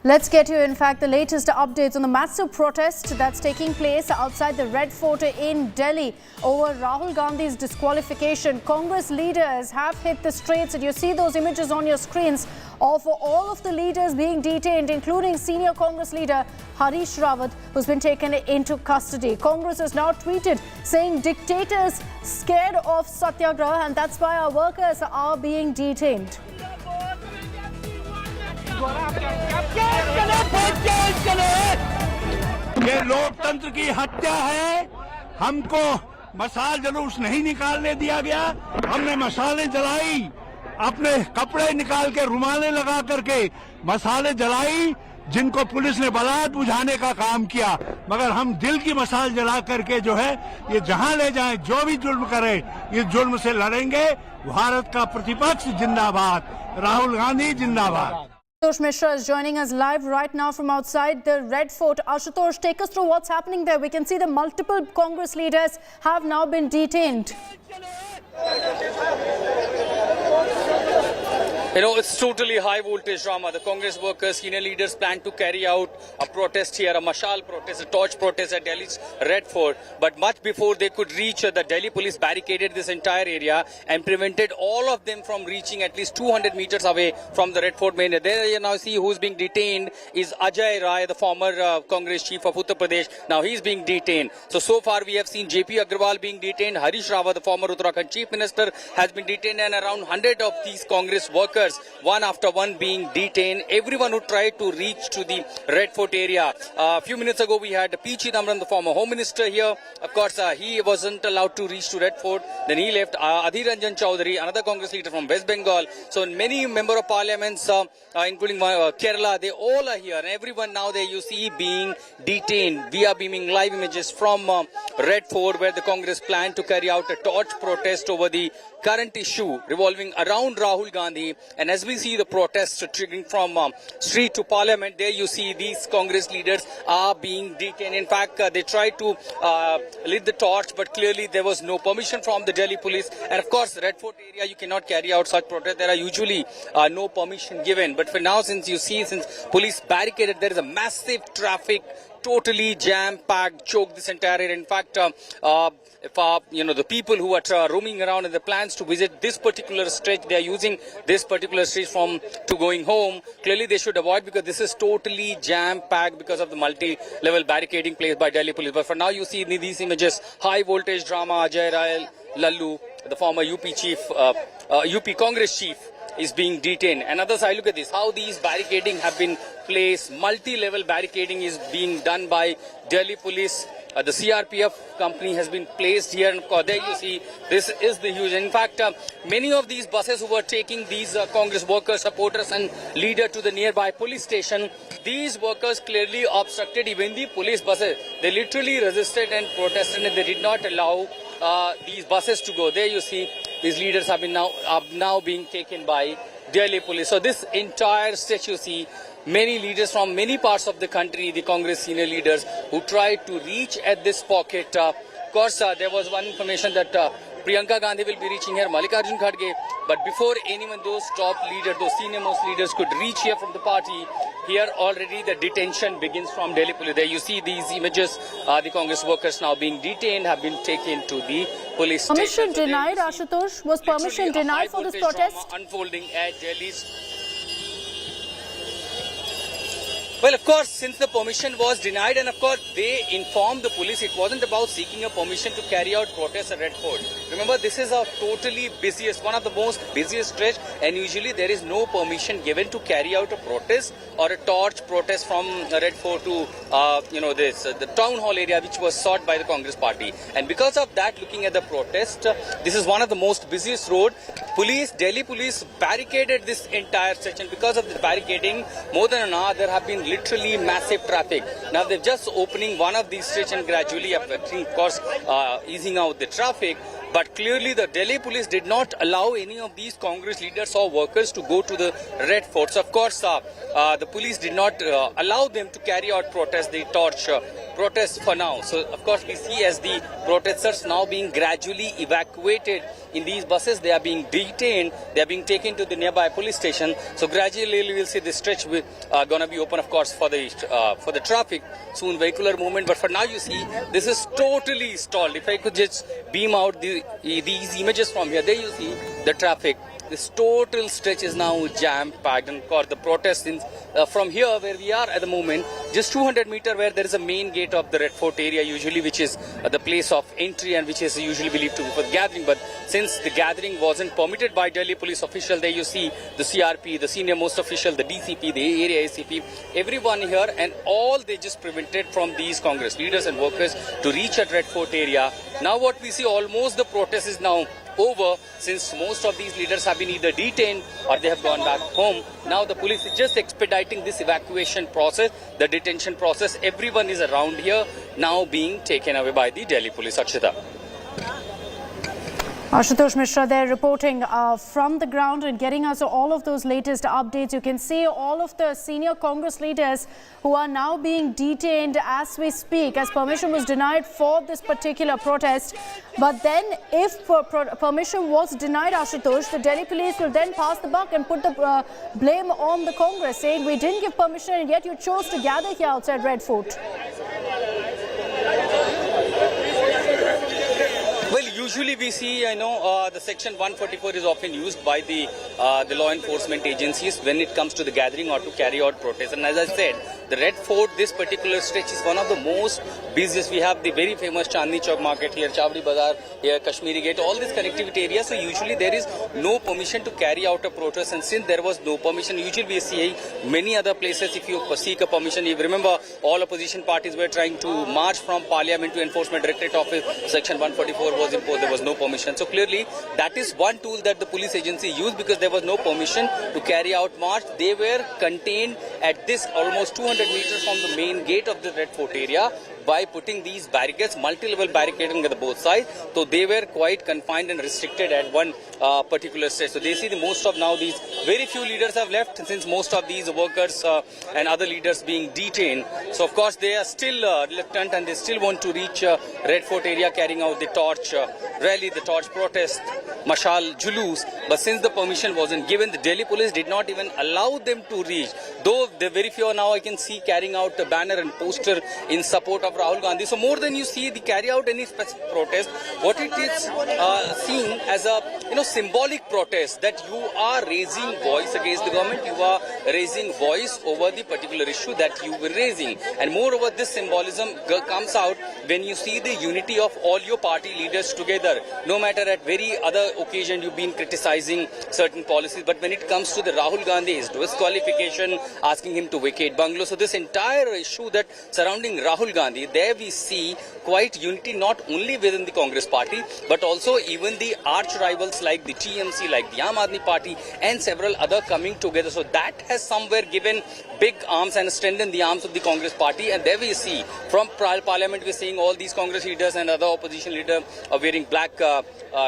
Let's get you, in fact, the latest updates on the massive protest that's taking place outside the Red Fort in Delhi over Rahul Gandhi's disqualification. Congress leaders have hit the streets, and you see those images on your screens of all of the leaders being detained, including senior Congress leader Harish Rawat, who's been taken into custody. Congress has now tweeted saying dictators scared of Satyagraha, and that's why our workers are being detained. ये लोकतंत्र की हत्या है। हमको मशाल जुलूस नहीं निकालने दिया गया। हमने मशालें जलाई, अपने कपड़े निकाल के रुमालें लगा करके मशालें जलाई, जिनको पुलिस ने बलात् बुझाने का काम किया। मगर हम दिल की मशाल जला करके जो है ये जहां ले जाएं, जो भी जुल्म करे, इस जुल्म से लड़ेंगे। भारत का प्रतिपक्ष जिंदाबाद, राहुल गांधी जिंदाबाद। Ashutosh Mishra is joining us live right now from outside the Red Fort. Ashutosh, take us through what's happening there. We can see the multiple Congress leaders have now been detained. You know, it's totally high voltage drama. The Congress workers, senior leaders plan to carry out a protest here, a mashal protest, a torch protest at Delhi's Red Fort. But much before they could reach, the Delhi police barricaded this entire area and prevented all of them from reaching at least 200 meters away from the Red Fort main. There you now see who's being detained is Ajay Rai, the former Congress chief of Uttar Pradesh. Now he's being detained. So far we have seen JP Agrawal being detained. Harish Rawat, the former Uttarakhand chief minister, has been detained, and around 100 of these Congress workers, one after one, being detained. Everyone who tried to reach to the Red Fort area. A few minutes ago we had P. Chidambaram, the former home minister, here. Of course, he wasn't allowed to reach to Red Fort. Then he left. Adhir Ranjan Chowdhury, another Congress leader from West Bengal. So many member of parliaments, including Kerala, they all are here. And everyone now there you see being detained. We are beaming live images from Red Fort, where the Congress planned to carry out a torch protest over the current issue revolving around Rahul Gandhi. And as we see the protests triggering from street to parliament, there you see these Congress leaders are being detained. In fact, they tried to lit the torch, but clearly there was no permission from the Delhi police. And of course, Red Fort area, you cannot carry out such protests. There are usually no permission given. But for now, since police barricaded, there is a massive traffic, totally jam-packed, choked this entire area. In fact, the people who are roaming around and the plans to visit this particular stretch, they are using this particular stretch to going home. Clearly, they should avoid, because this is totally jam-packed because of the multi-level barricading placed by Delhi police. But for now, you see in these images, high-voltage drama. Ajay Rai Lallu, the former UP Congress chief, is being detained. Another side, look at this, how these barricading have been placed. Multi-level barricading is being done by Delhi police. The CRPF company has been placed here, and there you see this is the huge. In fact, many of these buses who were taking these Congress workers, supporters and leader to the nearby police station, these workers clearly obstructed even the police buses. They literally resisted and protested, and they did not allow these buses to go. There you see these leaders have been now being taken by Delhi police. So this entire stretch you see, many leaders from many parts of the country, the Congress senior leaders who tried to reach at this pocket. Of course, there was one information that Priyanka Gandhi will be reaching here, Mallikarjun Kharge. But before anyone, those top leaders, those senior most leaders could reach here from the party, here already the detention begins from Delhi police. There you see these images, the Congress workers now being detained, have been taken to the police station. Permission denied, Ashutosh? Was permission denied for this protest? Unfolding at Delhi's. Well, of course, since the permission was denied, and of course they informed the police, it wasn't about seeking a permission to carry out protests at Red Fort. Remember, this is a totally busiest, one of the most busiest stretch, and usually there is no permission given to carry out a protest or a torch protest from Red Fort to, the town hall area, which was sought by the Congress party. And because of that, looking at the protest, this is one of the most busiest road. Delhi police barricaded this entire stretch, and because of this barricading, more than an hour, there have been literally massive traffic. Now they're just opening one of these stretch and gradually, of course, easing out the traffic. But clearly the Delhi police did not allow any of these Congress leaders or workers to go to the Red Fort. So of course the police did not allow them to carry out protests, the torch protests for now. So of course we see as the protesters now being gradually evacuated in these buses. They are being detained, they are being taken to the nearby police station. So gradually we will see this stretch gonna be open, of course, for the traffic, soon vehicular movement. But for now you see this is totally stalled. If I could just beam out these images from here, there you see the traffic. This total stretch is now jam-packed, and of course the protest from here where we are at the moment, just 200 meters where there is a main gate of the Red Fort area usually, which is the place of entry and which is usually believed to be for the gathering. But since the gathering wasn't permitted by Delhi police official, there you see the CRP, the senior most official, the DCP, the area ACP, everyone here, and all they just prevented from these Congress leaders and workers to reach at Red Fort area. Now what we see, almost the protest is now over, since most of these leaders have been either detained or they have gone back home. Now the police is just expediting this evacuation process, the detention process. Everyone is around here now being taken away by the Delhi police. Akshita. Ashutosh Mishra there reporting from the ground and getting us all of those latest updates. You can see all of the senior Congress leaders who are now being detained as we speak, as permission was denied for this particular protest. But then if permission was denied, Ashutosh, the Delhi police will then pass the buck and put the blame on the Congress, saying we didn't give permission and yet you chose to gather here outside Red Fort. Usually we see, the section 144 is often used by the law enforcement agencies when it comes to the gathering or to carry out protests. And as I said, the Red Fort, this particular stretch is one of the most busiest. We have the very famous Chandni Chowk market here, Chavdi Bazaar here, Kashmiri Gate, all these connectivity areas. So usually there is no permission to carry out a protest. And since there was no permission, usually we see many other places, if you seek a permission, you remember all opposition parties were trying to march from Parliament to Enforcement Directorate Office. Section 144 was imposed. There was no permission. So clearly that is one tool that the police agency used, because there was no permission to carry out march. They were contained at this almost 200 meters from the main gate of the Red Fort area by putting these barricades, multi-level barricading at both sides. So they were quite confined and restricted at one particular stage. So they see the most of now these very few leaders have left, since most of these workers and other leaders being detained. So of course they are still reluctant and they still want to reach Red Fort area, carrying out the torch rally, the torch protest, Mashal Julus. But since the permission wasn't given, the Delhi police did not even allow them to reach. Though the very few now I can see carrying out a banner and poster in support of Rahul Gandhi. So more than you see the carry out any specific protest, what it is seen as a symbolic protest, that you are raising voice against the government, you are raising voice over the particular issue that you were raising. And moreover, this symbolism comes out when you see the unity of all your party leaders together. No matter at very other occasion you've been criticizing certain policies, but when it comes to the Rahul Gandhi, his disqualification, asking him to vacate bungalow. So this entire issue that surrounding Rahul Gandhi, there we see quite unity not only within the Congress party, but also even the arch rivals like the TMC, like the Aam Aadmi Party, and several other coming together. So that has somewhere given big arms and strengthened the arms of the Congress party. And there we see from Parliament, we're seeing all these Congress leaders and other opposition leaders are wearing black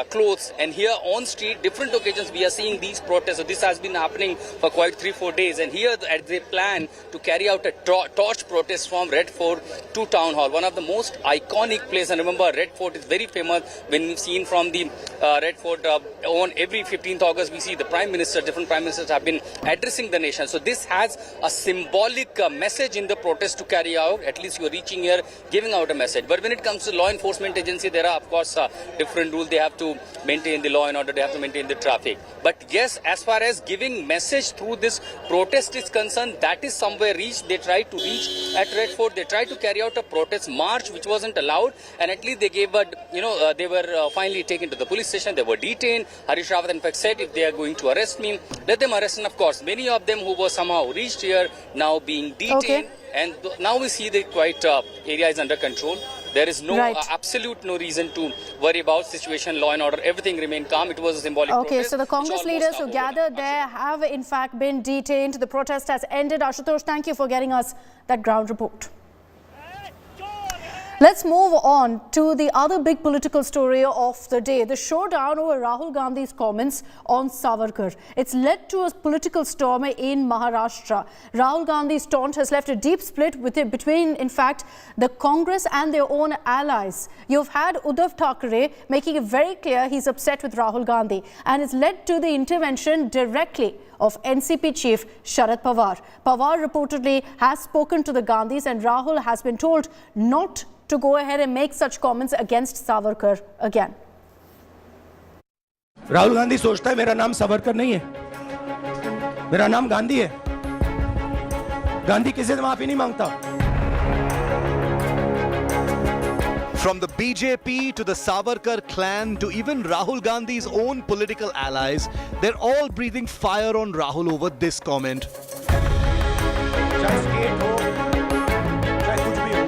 clothes. And here on street, different occasions, we are seeing these protests. So this has been happening for quite 3-4 days. And here they plan to carry out a torch protest from Red Fort to Town Hall, one of the most iconic places. And remember, Red Fort is very famous. When we've seen from the Red Fort, on every 15th August, we see the Prime Minister, different Prime Ministers have been addressing the nation. So this has a symbolic message in the protest to carry out. At least you are reaching here, giving out a message. But when it comes to law enforcement agency, there are, of course, different rules. They have to maintain the law and order. They have to maintain the traffic. But yes, as far as giving message through this protest is concerned, that is somewhere reached. They tried to reach at Red Fort. They tried to carry out a protest march, which wasn't allowed. And at least they gave they were finally taken to the police station. They were detained. Harish Rawat in fact said, if they are going to arrest me, let them arrest. And of course, many of them who were somehow reached here now being detained. Okay. And now we see that quite area is under control. There is no absolute no reason to worry about situation, law and order. Everything remained calm. It was a symbolic protest. So the Congress leaders who gathered there have in fact been detained. The protest has ended. Ashutosh, thank you for getting us that ground report. Let's move on to the other big political story of the day, the showdown over Rahul Gandhi's comments on Savarkar. It's led to a political storm in Maharashtra. Rahul Gandhi's taunt has left a deep split between, in fact, the Congress and their own allies. You've had Uddhav Thackeray making it very clear he's upset with Rahul Gandhi, and it's led to the intervention directly of NCP chief Sharad Pawar. Pawar reportedly has spoken to the Gandhis, and Rahul has been told not to go ahead and make such comments against Savarkar again. Rahul Gandhi सोचता है मेरा नाम सावरकर नहीं है, मेरा नाम गांधी है। गांधी किसी से माफी नहीं मांगता। From the BJP to the Savarkar clan to even Rahul Gandhi's own political allies, they're all breathing fire on Rahul over this comment. चाहे स्टेट हो, चाहे कुछ भी हो।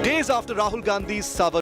Days after Rahul Gandhi's Savarkar